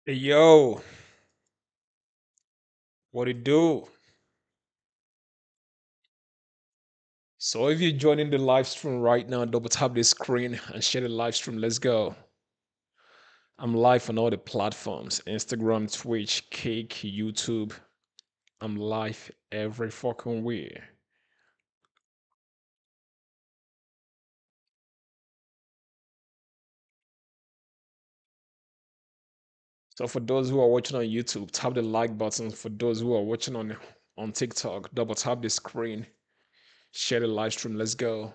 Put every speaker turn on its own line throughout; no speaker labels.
Hey, yo, what it do? So if you're joining the live stream right now, double tap the screen and share the live stream. Let's go. I'm live on all the platforms: Instagram, Twitch, Cake, YouTube. I'm live every fucking way. So for those who are watching on YouTube, tap the like button. For those who are watching on TikTok, double tap the screen, share the live stream. Let's go.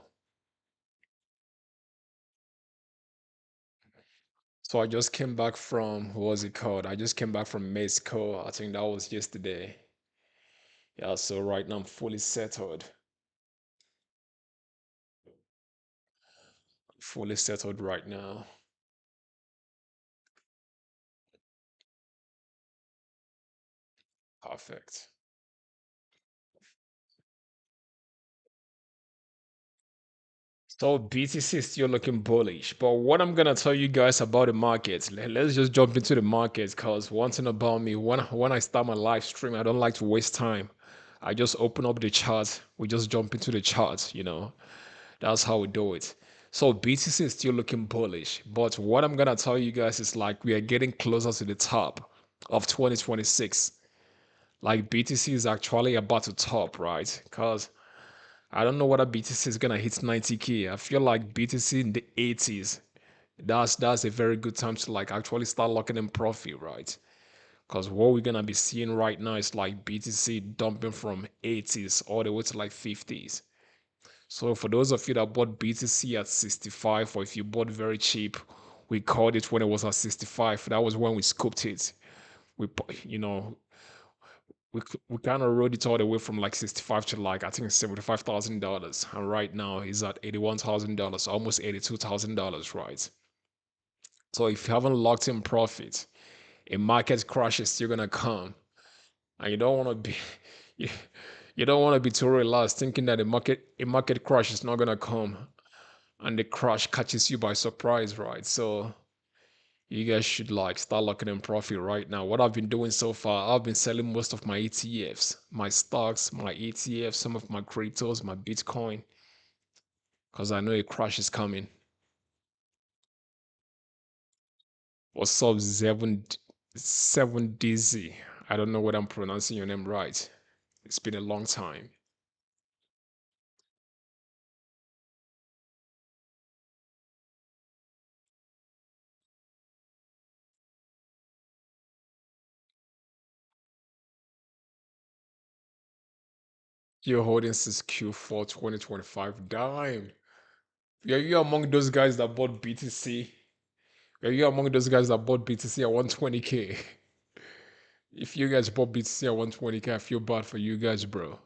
So I just came back from what was it called? I just came back from Mexico. I think that was yesterday. Yeah, so right now I'm fully settled. Fully settled right now. Perfect. So BTC is still looking bullish, but what I'm gonna tell you guys about the markets, let's just jump into the markets. Cause one thing about me, when I start my live stream, I don't like to waste time. I just open up the chart. We just jump into the charts. That's how we do it. So BTC is still looking bullish, but what I'm gonna tell you guys is like we are getting closer to the top of 2026. Like BTC is actually about to top, right? Cause I don't know whether BTC is gonna hit 90K. I feel like BTC in the 80s. That's a very good time to like actually start locking in profit, right? Because what we're gonna be seeing right now is like BTC dumping from 80s all the way to like 50s. So for those of you that bought BTC at 65, or if you bought very cheap, we called it when it was at 65. That was when we scooped it. We, you know, we kind of rode it all the way from like 65 to like I think $75,000, and right now he's at $81,000, almost $82,000, right? So if you haven't locked in profit, a market crash is still gonna come, and you don't want to be you, you don't want to be too relaxed thinking that a market crash is not gonna come, and the crash catches you by surprise, right? So you guys should like start locking in profit right now. What I've been doing so far, I've been selling most of my ETFs, my stocks, my ETFs, some of my cryptos, my Bitcoin, because I know a crash is coming. What's up, 7DZ? I don't know whether I'm pronouncing your name right. It's been a long time. You're holding since Q4 2025. Damn. Are you among those guys that bought BTC? Are you among those guys that bought BTC at 120K? If you guys bought BTC at 120K, I feel bad for you guys, bro.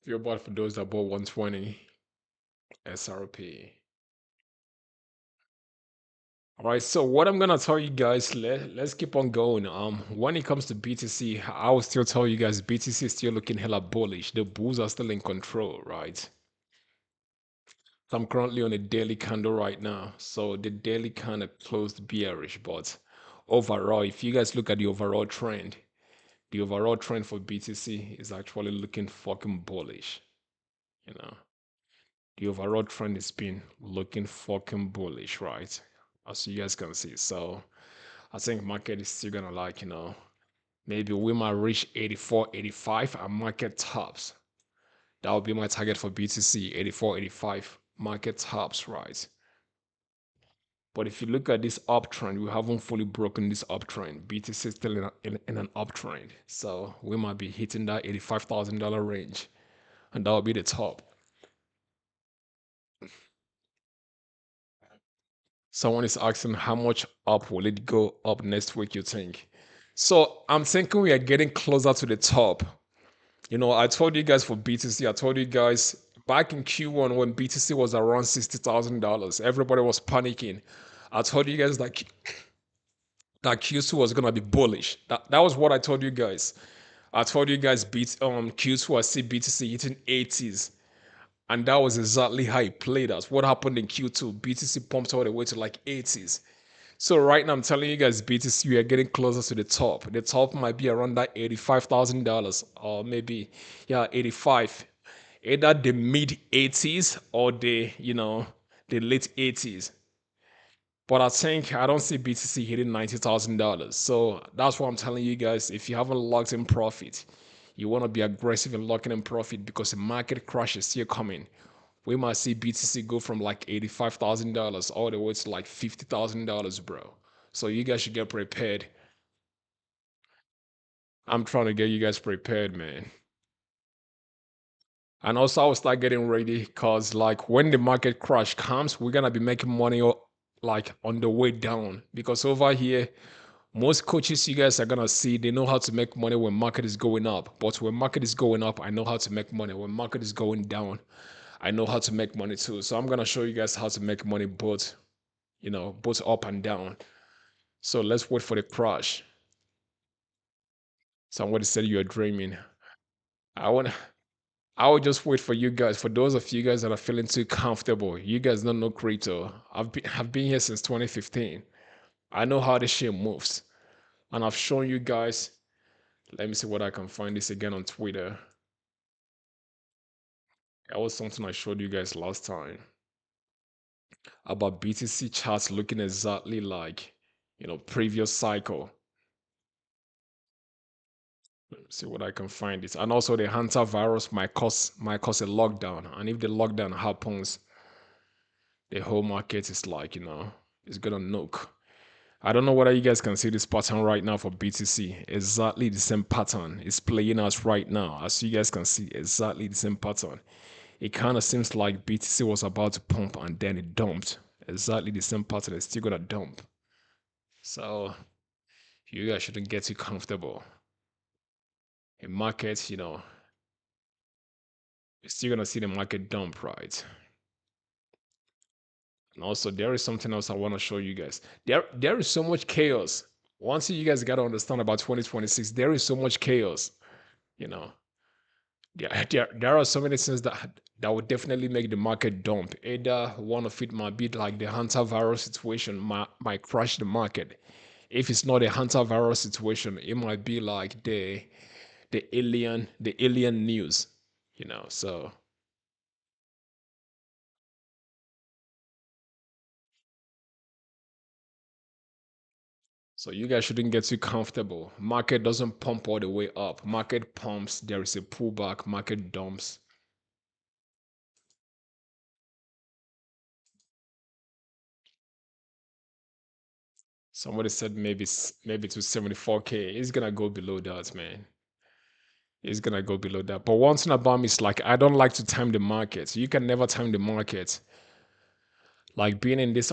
Feel bad for those that bought 120 SRP. All right, so what I'm gonna tell you guys, let's keep on going. When it comes to BTC, I will still tell you guys BTC is still looking hella bullish. The bulls are still in control, right? So I'm currently on a daily candle right now. So the daily kind of closed bearish, but overall, if you guys look at the overall trend for BTC is actually looking fucking bullish. You know, the overall trend has been looking fucking bullish, right? As you guys can see. So I think market is still gonna like, maybe we might reach 84, 85 and market tops. That would be my target for BTC, 84, 85 market tops, right? But if you look at this uptrend, we haven't fully broken this uptrend. BTC is still in an uptrend. So we might be hitting that $85,000 range. And that will be the top. Someone is asking how much up will it go up next week, you think? So I'm thinking we are getting closer to the top. I told you guys for BTC, I told you guys back in Q1 when BTC was around $60,000, everybody was panicking. I told you guys that Q2 was gonna be bullish. That was what I told you guys. I told you guys Q2 I see BTC hitting 80s. And that was exactly how it played out. What happened in Q2? BTC pumped all the way to like 80s. So right now I'm telling you guys, BTC, we are getting closer to the top. The top might be around that $85,000 or maybe, yeah, 85. Either the mid 80s or the late 80s. But I don't see BTC hitting $90,000. So that's why I'm telling you guys, if you haven't locked in profit, you want to be aggressive in locking in profit because the market crash is still coming. We might see BTC go from like $85,000 all the way to like $50,000, bro. So you guys should get prepared. I'm trying to get you guys prepared, man. And also, I will start getting ready because, like, when the market crash comes, we're gonna be making money like on the way down. Because over here, most coaches you guys are gonna see, they know how to make money when market is going up. But when market is going up, I know how to make money. When market is going down, I know how to make money too. So I'm gonna show you guys how to make money both up and down. So let's wait for the crash. Somebody said you're dreaming. I want I will just wait for you guys. For those of you guys that are feeling too comfortable, you guys don't know crypto. Have been here since 2015. I know how this shit moves. And I've shown you guys. Let me see what I can find this again on Twitter. That was something I showed you guys last time about BTC charts looking exactly like, previous cycle. Let me see what I can find it. And also the Hunter virus might cause a lockdown. And if the lockdown happens, the whole market is like, it's gonna nuke. I don't know whether you guys can see this pattern right now for BTC. Exactly the same pattern is playing out right now. As you guys can see, exactly the same pattern. It kind of seems like BTC was about to pump and then it dumped. Exactly the same pattern. It's still gonna dump. So you guys shouldn't get too comfortable. In markets, you're still gonna see the market dump, right? And also, there is something else I want to show you guys. There is so much chaos. Once you guys got to understand about 2026, there is so much chaos. You know, there are so many things that would definitely make the market dump. Either one of it might be like the Hunter virus situation might crash the market. If it's not a Hunter virus situation, it might be like the alien news. So you guys shouldn't get too comfortable. Market doesn't pump all the way up. Market pumps, there is a pullback, market dumps. Somebody said maybe to 74K. It's gonna go below that, man. It's gonna go below that. But one thing about me is like I don't like to time the market. You can never time the market. Like being in this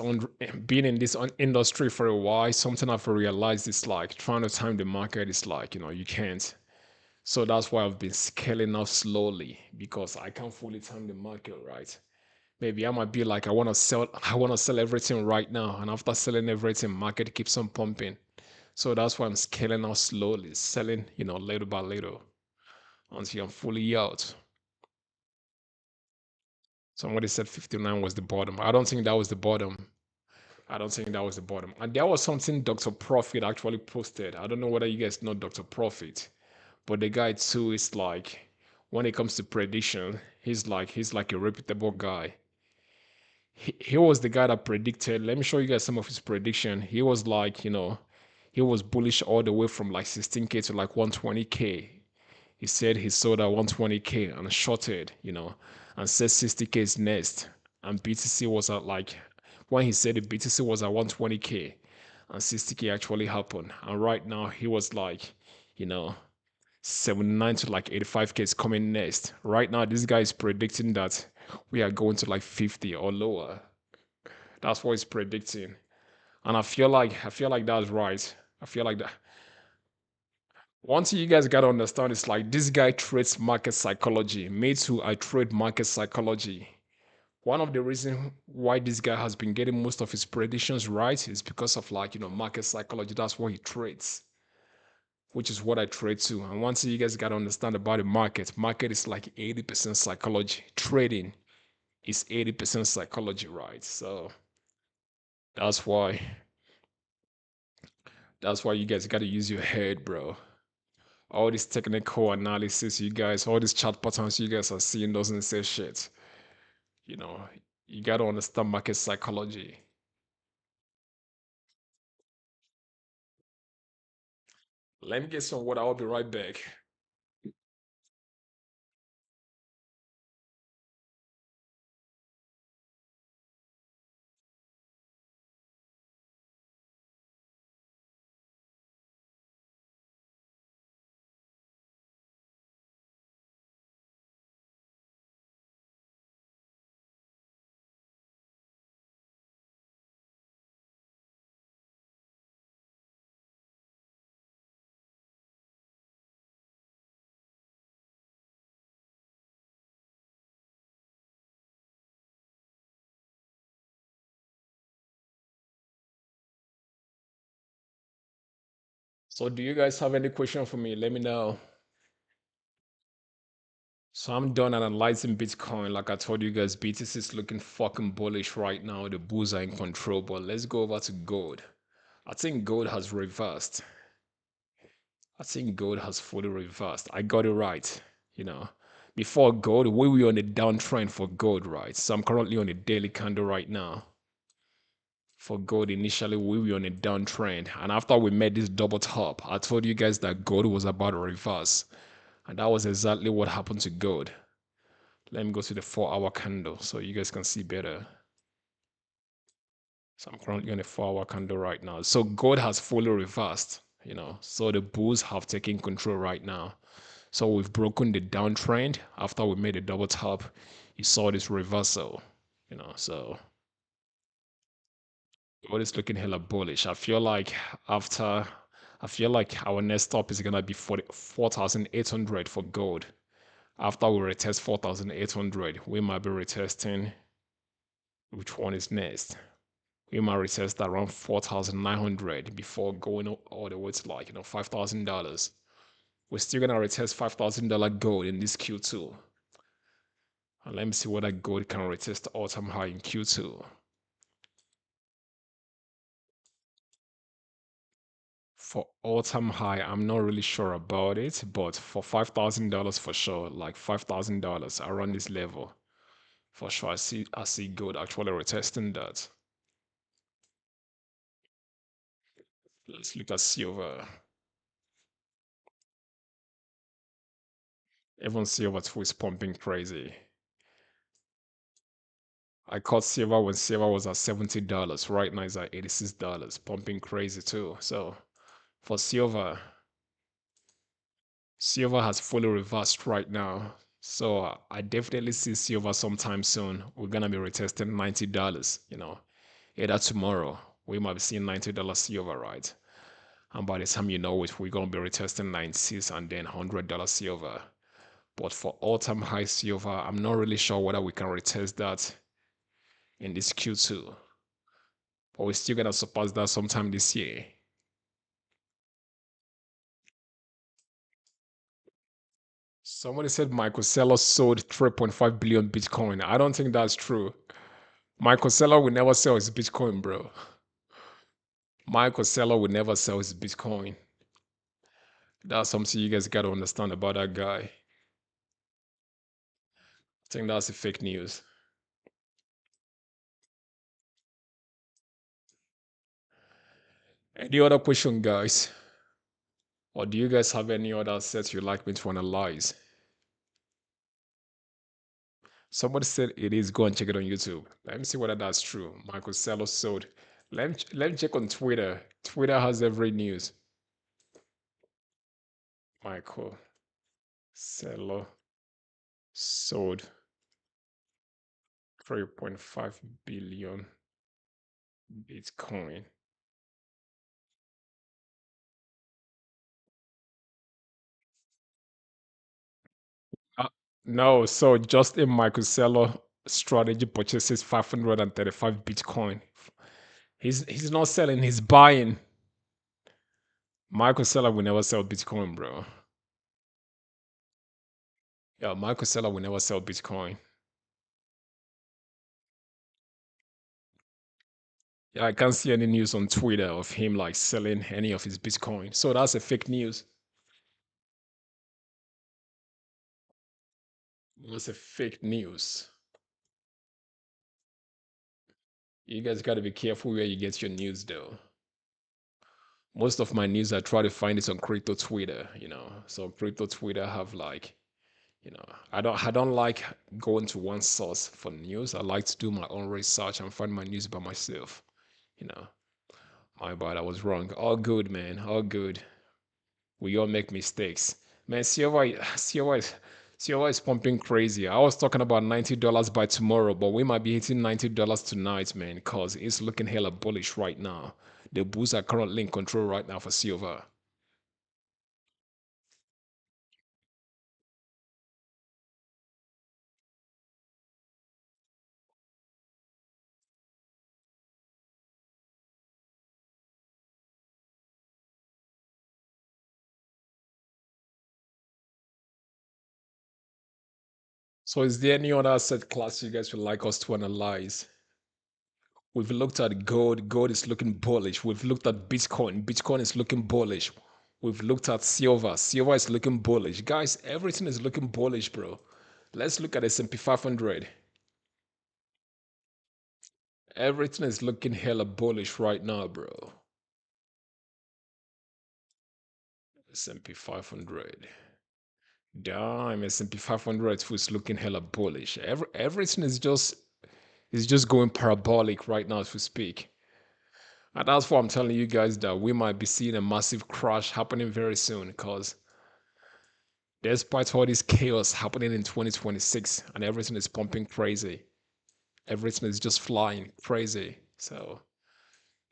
industry for a while, something I've realized is like trying to time the market is like, you can't. So that's why I've been scaling up slowly because I can't fully time the market, right? Maybe I might be like I want to sell everything right now, and after selling everything, market keeps on pumping. So that's why I'm scaling out slowly, selling, little by little until I'm fully out. Somebody said 59 was the bottom. I don't think that was the bottom. I don't think that was the bottom. And there was something Dr. Profit actually posted. I don't know whether you guys know Dr. Profit, but the guy too is like, when it comes to prediction, he's like a reputable guy. He was the guy that predicted. Let me show you guys some of his prediction. He was like, he was bullish all the way from like 16K to like 120K. He said he sold at 120K and shorted, and said 60K is next. And BTC was at like, when he said it, BTC was at 120K and 60K actually happened. And right now he was like, you know, 79 to like 85K is coming next. Right now, this guy is predicting that we are going to like 50 or lower. That's what he's predicting. And I feel like that's right. I feel like that. One thing you guys gotta understand is like this guy trades market psychology. Me too, I trade market psychology. One of the reasons why this guy has been getting most of his predictions right is because of like, market psychology. That's what he trades, which is what I trade too. And one thing you guys gotta understand about the market is like 80% psychology trading. It's 80% psychology, right? So that's why that's why you guys got to use your head, bro. All this technical analysis, you guys, all these chart patterns you guys are seeing doesn't say shit. You know, you got to understand market psychology. Let me get some water. I'll be right back. So, do you guys have any question for me? Let me know. So, I'm done analyzing Bitcoin. Like I told you guys, BTC is looking fucking bullish right now. The bulls are in control. But let's go over to gold. I think gold has reversed. I think gold has fully reversed. I got it right. You know, before gold, we were on a downtrend for gold, right? So, I'm currently on a daily candle right now. For gold, initially we were on a downtrend, and after we made this double top, I told you guys that gold was about to reverse, and that was exactly what happened to gold. Let me go to the 4 hour candle so you guys can see better. So I'm currently on a 4 hour candle right now. So gold has fully reversed, you know. So the bulls have taken control right now. So we've broken the downtrend after we made a double top. You saw this reversal, you know. So gold is looking hella bullish. After I feel like our next stop is gonna be 4,800 for gold. After we retest 4,800, we might be retesting which one is next. We might retest around 4,900 before going all the way to $5,000. We're still gonna retest $5,000 gold in this Q2. And let me see whether gold can retest the all-time high in Q2. For all-time high, I'm not really sure about it, but for $5,000 for sure, like $5,000 around this level, for sure, I see gold actually retesting that. Let's look at silver. Even silver too is pumping crazy. I caught silver when silver was at $70. Right now it's at $86, pumping crazy too. So for silver, silver has fully reversed right now. So I definitely see silver sometime soon. We're gonna be retesting $90. Either tomorrow we might be seeing $90 silver, right? And by the time you know it, we're gonna be retesting 96 and then $100 silver. But for all-time high silver, I'm not really sure whether we can retest that in this Q2. But we're still gonna surpass that sometime this year. Somebody said Michael Saylor sold 3.5 billion Bitcoin. I don't think that's true. Michael Saylor will never sell his Bitcoin, bro. Michael Saylor will never sell his Bitcoin. That's something you guys gotta understand about that guy. I think that's a fake news. Any other question, guys? Or do you guys have any other sets you'd like me to analyze? Somebody said it is. Go and check it on YouTube. Let me see whether that's true. Michael Saylor sold. Let me check on Twitter. Twitter has every news. Michael Saylor sold 3.5 billion Bitcoin. Uh, no, so just in Michael Saylor strategy purchases 535 Bitcoin. He's not selling, he's buying. Michael Saylor will never sell Bitcoin, bro. Yeah, Michael Saylor will never sell Bitcoin. Yeah, I can't see any news on Twitter of him like selling any of his Bitcoin. So that's a fake news. That's a fake news. You guys got to be careful where you get your news, though. Most of my news, I try to find it on crypto Twitter. So crypto Twitter have like, I don't like going to one source for news. I like to do my own research and find my news by myself. You know, my bad, I was wrong. All good, man. All good. We all make mistakes. Man, COI is pumping crazy. I was talking about $90 by tomorrow, but we might be hitting $90 tonight, man, because it's looking hella bullish right now. The bulls are currently in control right now for silver. So is there any other asset class you guys would like us to analyze? We've looked at gold. Gold is looking bullish. We've looked at Bitcoin. Bitcoin is looking bullish. We've looked at silver. Silver is looking bullish. Guys, everything is looking bullish, bro. Let's look at S&P 500. Everything is looking hella bullish right now, bro. S&P 500. Damn, S&P 500 was looking hella bullish. Everything is just going parabolic right now as we speak. And that's why I'm telling you guys that we might be seeing a massive crash happening very soon because despite all this chaos happening in 2026 and everything is pumping crazy, everything is just flying crazy. So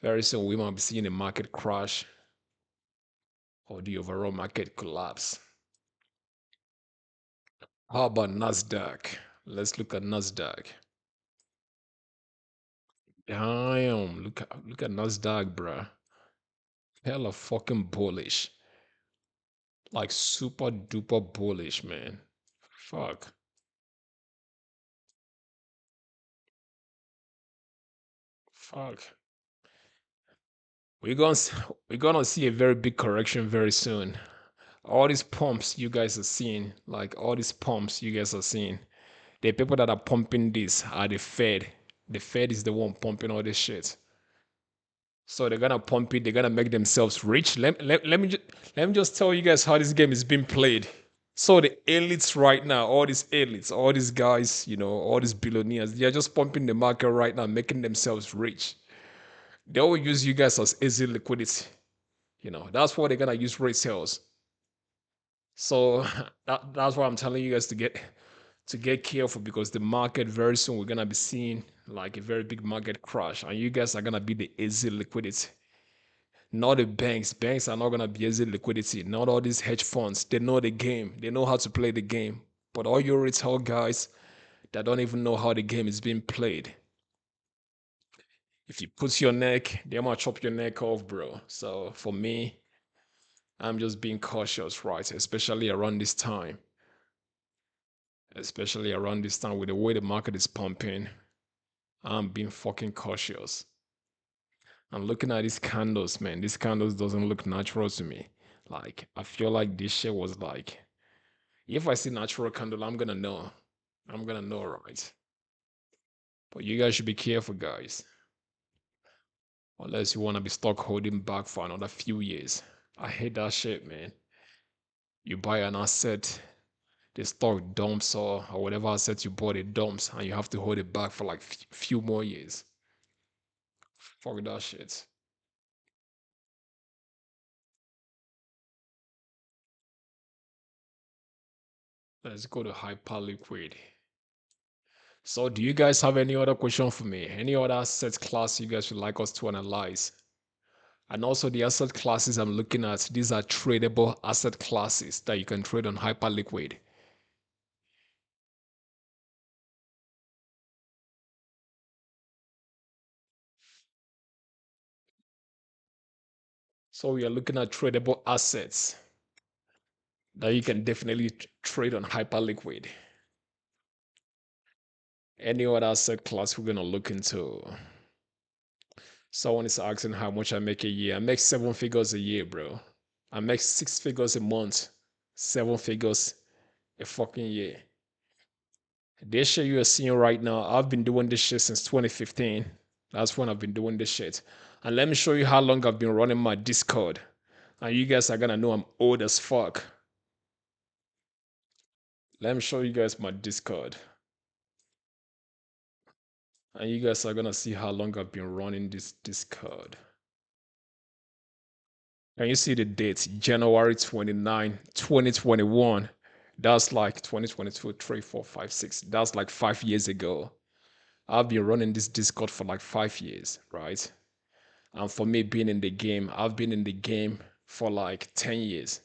very soon we might be seeing a market crash or the overall market collapse. How about Nasdaq? Let's look at Nasdaq. Damn, look at Nasdaq, bruh. Hella fucking bullish. Like super duper bullish, man. Fuck. Fuck. We're gonna we're gonna see a very big correction very soon. All these pumps you guys are seeing, like all these pumps you guys are seeing, the people that are pumping this are the Fed. The Fed is the one pumping all this shit. So they're gonna pump it. They're gonna make themselves rich. Let me just tell you guys how this game is being played. So the elites right now, all these elites, all these guys, all these billionaires, they are just pumping the market right now, making themselves rich. They will use you guys as easy liquidity. That's what they're gonna use rate sales. So that's why I'm telling you guys to get careful because the market very soon we're gonna be seeing like a very big market crash, and you guys are gonna be the easy liquidity. Not the banks. Banks are not gonna be easy liquidity. Not all these hedge funds. They know the game. They know how to play the game. But all your retail guys that don't even know how the game is being played. If you put your neck, they might chop your neck off, bro. So for me, I'm just being cautious, right? Especially around this time. Especially around this time with the way the market is pumping. I'm being fucking cautious. I'm looking at these candles, man. These candles doesn't look natural to me. Like I feel like this shit was like if I see natural candle, I'm gonna know. I'm gonna know, right? But you guys should be careful, guys. Unless you wanna be stuck holding back for another few years. I hate that shit, man. You buy an asset, the stock dumps or whatever asset you bought it dumps, and you have to hold it back for like few more years. Fuck that shit. Let's go to hyperliquid. So, do you guys have any other question for me? Any other asset class you guys would like us to analyze? And also the asset classes I'm looking at, these are tradable asset classes that you can trade on Hyperliquid. So we are looking at tradable assets that you can definitely trade on Hyperliquid. Any other asset class we're gonna look into? Someone is asking how much I make a year. I make seven figures a year, bro. I make six figures a month, seven figures a fucking year. This shit you are seeing right now, I've been doing this shit since 2015. That's when I've been doing this shit. And let me show you how long I've been running my Discord. And you guys are gonna know I'm old as fuck. Let me show you guys my Discord. And you guys are gonna see how long I've been running this Discord. And you see the date, January 29, 2021. That's like 2022, 3, 4, 5, 6. That's like 5 years ago. I've been running this Discord for like 5 years, right? And for me being in the game, I've been in the game for like 10 years.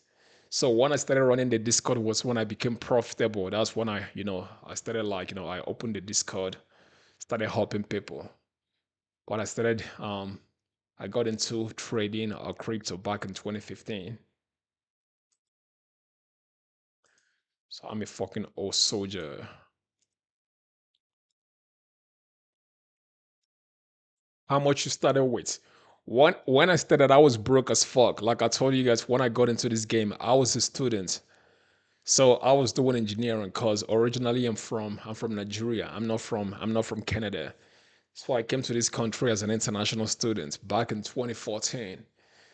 So when I started running the Discord was when I became profitable. That's when I started like, I opened the Discord, started helping people. When I got into trading or crypto back in 2015. So I'm a fucking old soldier. How much you started with? When I started, I was broke as fuck. Like I told you guys, when I got into this game, I was a student. So I was doing engineering because originally I'm from Nigeria. I'm not from Canada. So I came to this country as an international student back in 2014.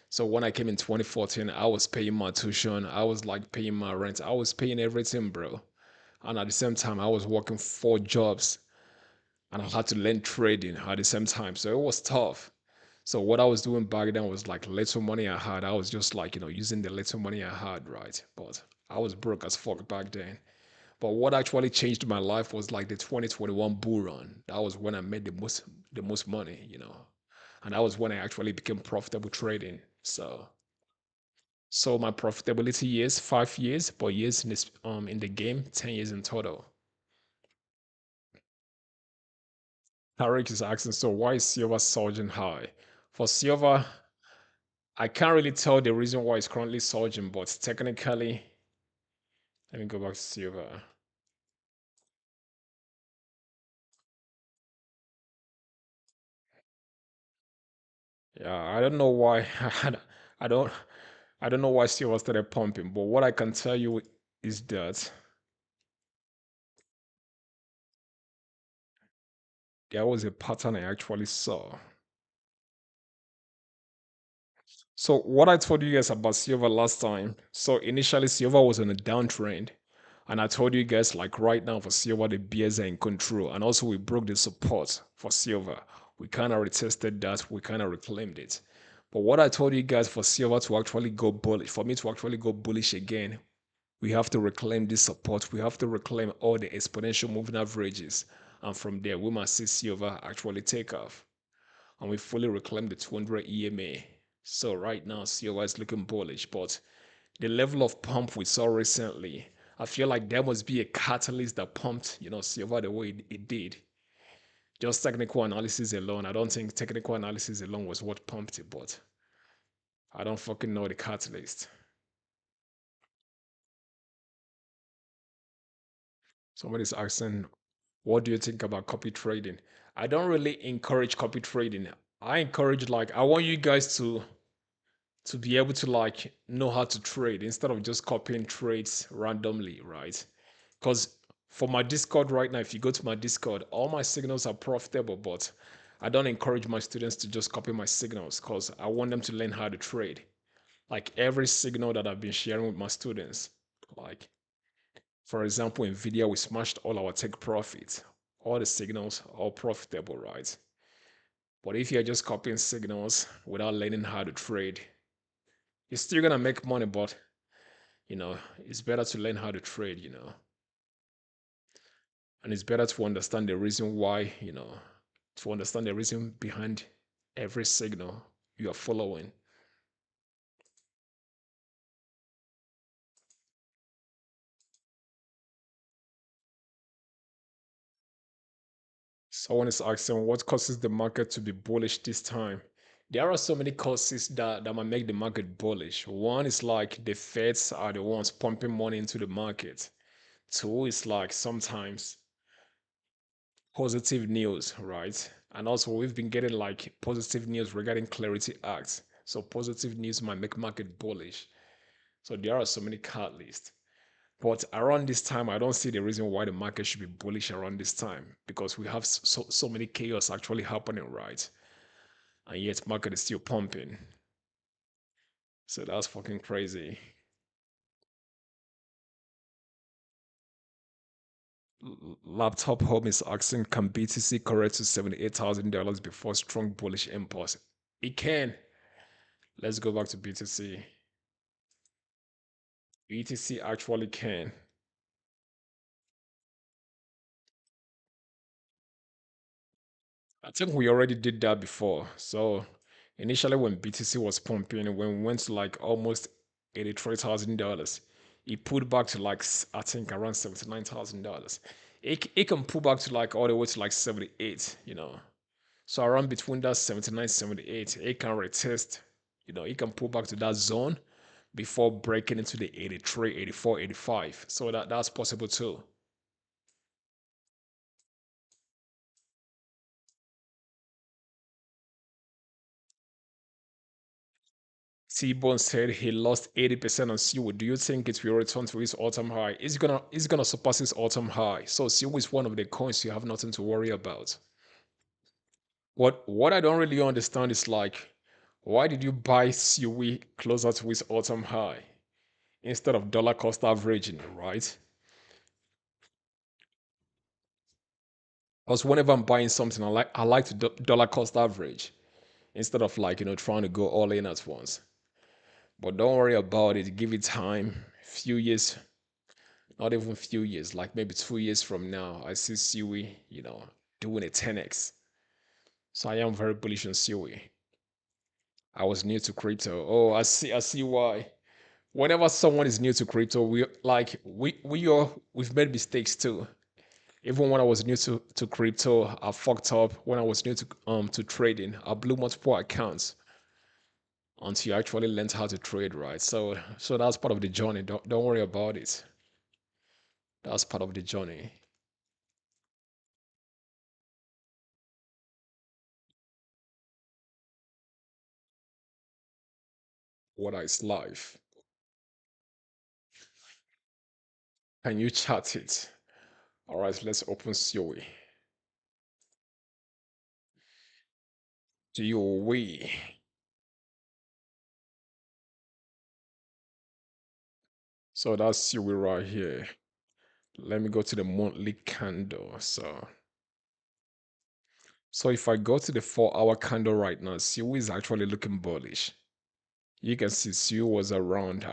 So when I came in 2014, I was paying my tuition. I was like paying my rent. I was paying everything, bro. And at the same time, I was working 4 jobs and I had to learn trading at the same time. So it was tough. So what I was doing back then was like little money I had. I was just like, using the little money I had, right? But I was broke as fuck back then. But what actually changed my life was like the 2021 bull run. That was when I made the most money. And that was when I actually became profitable trading. So my profitability years, 5 years, but years in the game, 10 years in total. Tarek is asking, so why is silver surging high? For silver, I can't really tell the reason why it's currently surging, but technically, let me go back to silver. Yeah, I don't know why. I don't. I don't know why silver started pumping, but what I can tell you is that there was a pattern I actually saw. So what I told you guys about silver last time. So initially silver was on a downtrend. And I told you guys like right now for silver the bears are in control. And also we broke the support for silver. We kind of retested that. We kind of reclaimed it. But what I told you guys for silver to actually go bullish, for me to actually go bullish again, we have to reclaim this support. We have to reclaim all the exponential moving averages. And from there, we must see silver actually take off. And we fully reclaim the 200 EMA. So right now, silver is looking bullish. But the level of pump we saw recently, I feel like there must be a catalyst that pumped, silver the way it did. Just technical analysis alone, I don't think technical analysis alone was what pumped it, but I don't fucking know the catalyst. Somebody's asking, what do you think about copy trading? I don't really encourage copy trading. I encourage like I want you guys to be able to like know how to trade instead of just copying trades randomly, right? Because for my Discord right now, if you go to my Discord, all my signals are profitable, but I don't encourage my students to just copy my signals because I want them to learn how to trade. Like every signal that I've been sharing with my students, like for example, in video, we smashed all our take profits. All the signals are all profitable, right? But if you're just copying signals without learning how to trade, you're still gonna make money, but it's better to learn how to trade. And it's better to understand the reason why, to understand the reason behind every signal you are following. Someone is asking what causes the market to be bullish this time. There are so many causes that might make the market bullish. One is like the Feds are the ones pumping money into the market. Two is like sometimes positive news, right? And also, we've been getting like positive news regarding Clarity Act. So positive news might make market bullish. So there are so many catalysts. But around this time, I don't see the reason why the market should be bullish around this time because we have so many chaos actually happening, right? And yet market is still pumping. So that's fucking crazy. Laptop Home is asking, can BTC correct to $78,000 before strong bullish impulse? It can. Let's go back to BTC. BTC actually can. I think we already did that before. So initially when BTC was pumping, when we went to like almost $83,000, it pulled back to like I think around $79,000. It can pull back to like all the way to like 78, you know. So around between that 79, 78, it can retest, you know, it can pull back to that zone before breaking into the 83, 84, 85. So that's possible too. T-Bone said he lost 80% on Seawood. Do you think it will return to its all-time high? It's gonna surpass its all-time high. So Seawood is one of the coins you have nothing to worry about. What I don't really understand is like, why did you buy Seaweed closer to its all-time high instead of dollar cost averaging, right? Because whenever I'm buying something, I like to dollar cost average instead of like trying to go all in at once. But don't worry about it. Give it time. Few years, not even few years, like maybe 2 years from now, I see Siwi, doing a 10x. So I am very bullish on Siwi. I was new to crypto. Oh, I see why. Whenever someone is new to crypto, we've made mistakes too. Even when I was new to crypto, I fucked up. When I was new to trading, I blew multiple accounts until you actually learned how to trade, right? So that's part of the journey. Don't worry about it. That's part of the journey. What is life? Can you chat it? All right, let's open Siri. Do you we? So that's Siri right here. Let me go to the monthly candle. So if I go to the 4 hour candle right now, Siri is actually looking bullish. You can see Siri was around.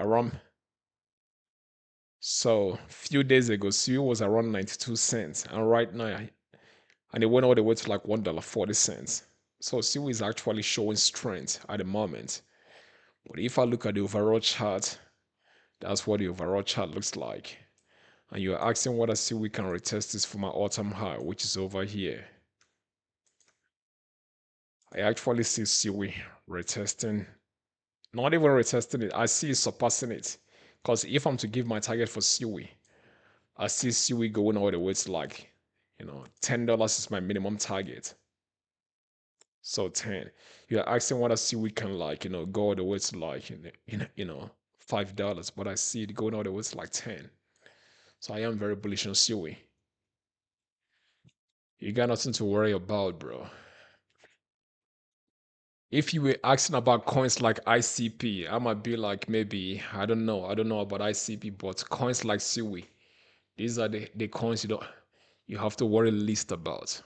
So few days ago, Siri was around 92 cents, and right now, and it went all the way to like $1.40. So Siri is actually showing strength at the moment. But if I look at the overall chart, that's what the overall chart looks like. And you're asking what I see we can retest this for my all-time high, which is over here. I actually see Siwi retesting, not even retesting it, I see it surpassing it. Because if I'm to give my target for Siwi, I see Siwi going all the way to like, $10 is my minimum target. So 10. You're asking what I see we can like, go all the way to like, $5, but I see it going all the way to like 10. So I am very bullish on Siwi. You got nothing to worry about, bro. If you were asking about coins like ICP, I might be like maybe I don't know about ICP, but coins like Siwi, these are the coins you have to worry least about.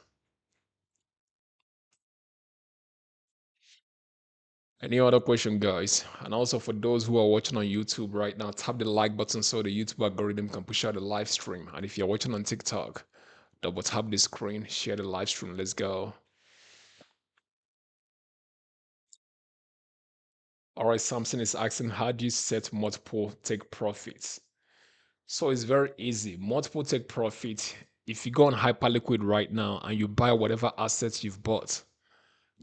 Any other question, guys? And also for those who are watching on YouTube right now, tap the like button so the YouTube algorithm can push out the live stream. And if you're watching on TikTok, double tap the screen, share the live stream. Let's go. All right, Samson is asking, how do you set multiple take profits? So it's very easy. Multiple take profit. If you go on Hyperliquid right now and you buy whatever assets you've bought,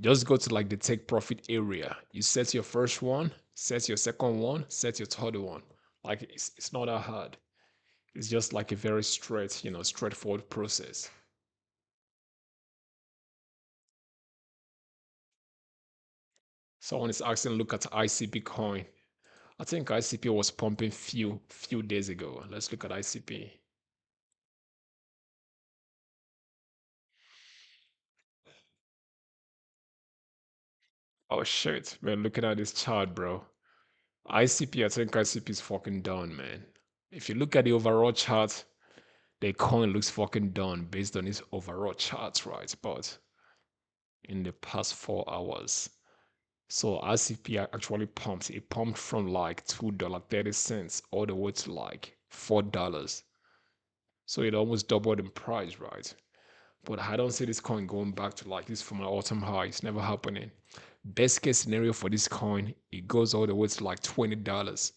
just go to like the take profit area. You set your first one, set your second one, set your third one. Like it's not that hard. It's just like a very straightforward process. Someone is asking, look at ICP coin. I think ICP was pumping few days ago. Let's look at ICP. Oh shit, man, looking at this chart, bro. ICP, I think ICP is fucking done, man. If you look at the overall chart, the coin looks fucking done based on its overall charts, right? But in the past 4 hours, so ICP actually pumped. It pumped from like $2.30 all the way to like $4. So it almost doubled in price, right? But I don't see this coin going back to like this from my all-time high. It's never happening. Best case scenario for this coin, it goes all the way to like $20.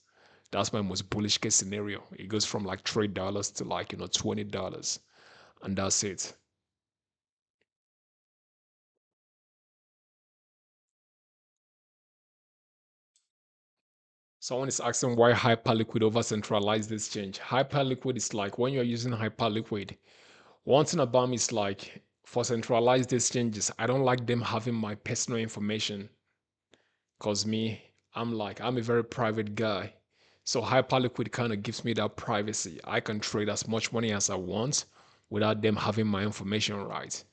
That's my most bullish case scenario. It goes from like $3 to like $20, and that's it. Someone is asking why Hyperliquid over centralized exchange. Hyperliquid is like when you're using Hyperliquid. One thing about me is like for centralized exchanges, I don't like them having my personal information. Cause me, I'm a very private guy. So Hyperliquid kind of gives me that privacy. I can trade as much money as I want without them having my information right.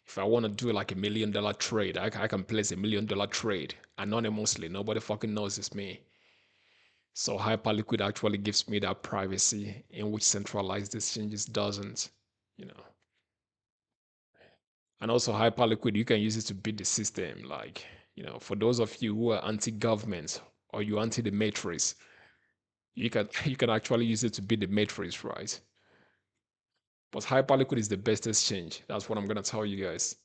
If I want to do like $1 million trade, I can place $1 million trade anonymously. Nobody fucking knows it's me. So Hyperliquid actually gives me that privacy in which centralized exchanges doesn't, you know. And also Hyperliquid, you can use it to beat the system. Like, for those of you who are anti-government or you anti the matrix, you can actually use it to beat the matrix, right? But Hyperliquid is the best exchange. That's what I'm gonna tell you guys.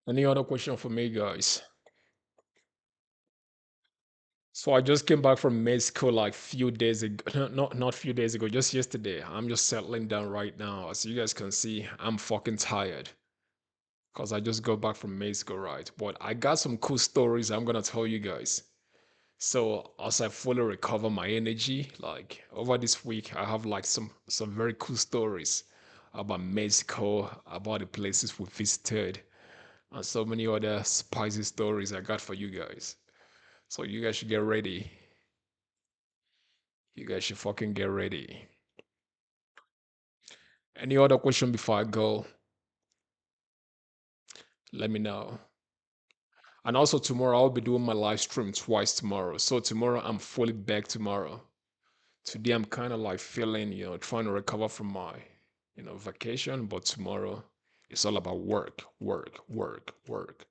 Any other question for me, guys? So I just came back from med school like few days ago. Not few days ago, just yesterday. I'm just settling down right now. As you guys can see, I'm fucking tired. Cause I just got back from med school, right? But I got some cool stories I'm gonna tell you guys. So as I fully recover my energy, like over this week, I have like some very cool stories about Mexico, about the places we visited, and so many other spicy stories I got for you guys. So you guys should get ready. You guys should fucking get ready. Any other question before I go? Let me know. And also tomorrow I'll be doing my live stream twice tomorrow. So tomorrow I'm fully back tomorrow. Today I'm kind of like feeling, trying to recover from my, vacation, but tomorrow it's all about work, work, work, work.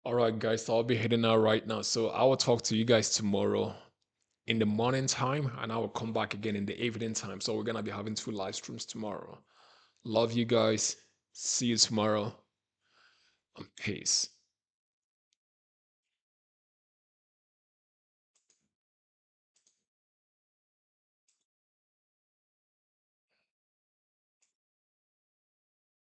All right, guys, so I'll be heading out right now. So I will talk to you guys tomorrow in the morning time, and I will come back again in the evening time. So we're gonna be having two live streams tomorrow. Love you guys. See you tomorrow. And peace.